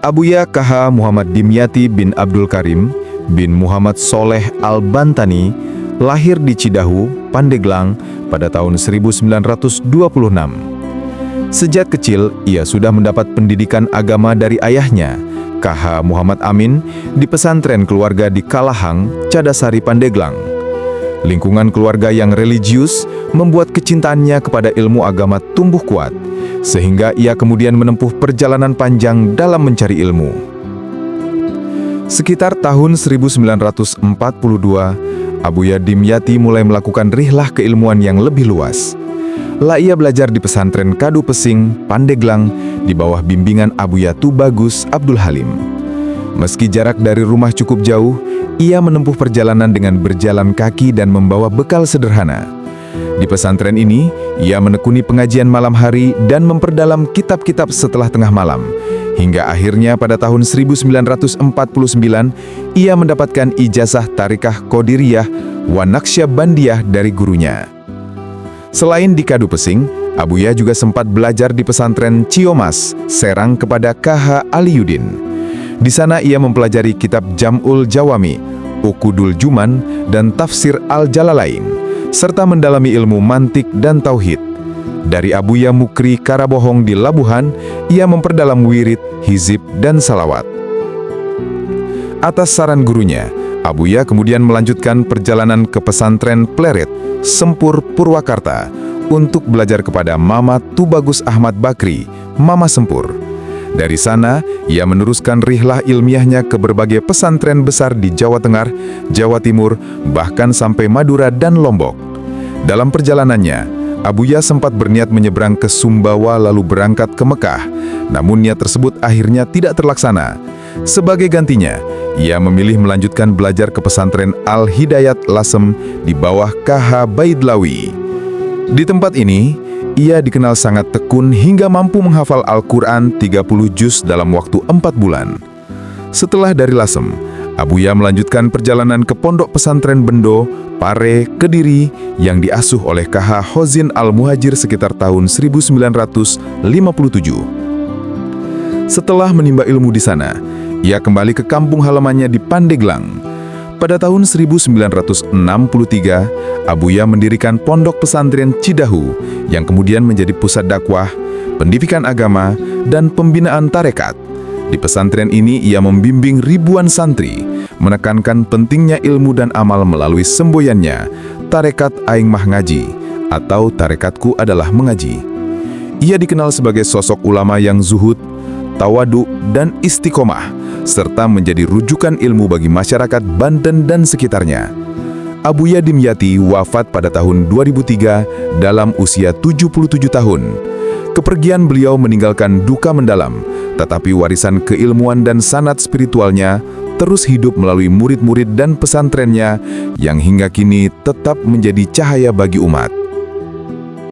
Abuya KH Muhammad Dimyati bin Abdul Karim bin Muhammad Soleh Al-Bantani lahir di Cidahu, Pandeglang pada tahun 1926. Sejak kecil, ia sudah mendapat pendidikan agama dari ayahnya, KH Muhammad Amin, di pesantren keluarga di Kalahang, Cadasari, Pandeglang. Lingkungan keluarga yang religius membuat kecintaannya kepada ilmu agama tumbuh kuat, sehingga ia kemudian menempuh perjalanan panjang dalam mencari ilmu. Sekitar tahun 1942, Abuya Dimyati mulai melakukan rihlah keilmuan yang lebih luas. Ia belajar di pesantren Kadu Pesing, Pandeglang, di bawah bimbingan Abuya Tubagus Abdul Halim. Meski jarak dari rumah cukup jauh, ia menempuh perjalanan dengan berjalan kaki dan membawa bekal sederhana. Di pesantren ini, ia menekuni pengajian malam hari dan memperdalam kitab-kitab setelah tengah malam. Hingga akhirnya pada tahun 1949, ia mendapatkan ijazah Tarikah Qadiriyah wa Naqsyabandiyah dari gurunya. Selain di Kadu Pesing, Abuya juga sempat belajar di pesantren Ciomas, Serang kepada KH Aliyuddin. Di sana ia mempelajari kitab Jam'ul Jawami, Uqudul Juman, dan Tafsir Al-Jalalain, serta mendalami ilmu mantik dan tauhid. Dari Abuya Mukri Karabohong di Labuhan, ia memperdalam wirid, hizib, dan salawat. Atas saran gurunya, Abuya kemudian melanjutkan perjalanan ke pesantren Pleret, Sempur, Purwakarta, untuk belajar kepada Mama Tubagus Ahmad Bakri, Mama Sempur. Dari sana, ia meneruskan rihlah ilmiahnya ke berbagai pesantren besar di Jawa Tengah, Jawa Timur, bahkan sampai Madura dan Lombok. Dalam perjalanannya, Abuya sempat berniat menyeberang ke Sumbawa lalu berangkat ke Mekah, namun niat tersebut akhirnya tidak terlaksana. Sebagai gantinya, ia memilih melanjutkan belajar ke pesantren Al-Hidayat Lasem di bawah KH Baidlawi. Di tempat ini, ia dikenal sangat tekun hingga mampu menghafal Al-Quran 30 juz dalam waktu 4 bulan. Setelah dari Lasem, Abuya melanjutkan perjalanan ke Pondok Pesantren Bendo, Pare, Kediri yang diasuh oleh KH Hozin Al-Muhajir sekitar tahun 1957. Setelah menimba ilmu di sana, ia kembali ke kampung halamannya di Pandeglang. Pada tahun 1963, Abuya mendirikan Pondok Pesantren Cidahu yang kemudian menjadi pusat dakwah, pendidikan agama, dan pembinaan tarekat. Di pesantren ini ia membimbing ribuan santri, menekankan pentingnya ilmu dan amal melalui semboyannya, Tarekat Aing Mah Ngaji, atau Tarekatku adalah mengaji. Ia dikenal sebagai sosok ulama yang zuhud, tawadu, dan istiqomah, serta menjadi rujukan ilmu bagi masyarakat Banten dan sekitarnya. Abuya Dimyati wafat pada tahun 2003 dalam usia 77 tahun. Kepergian beliau meninggalkan duka mendalam, tetapi warisan keilmuan dan sanad spiritualnya terus hidup melalui murid-murid dan pesantrennya yang hingga kini tetap menjadi cahaya bagi umat.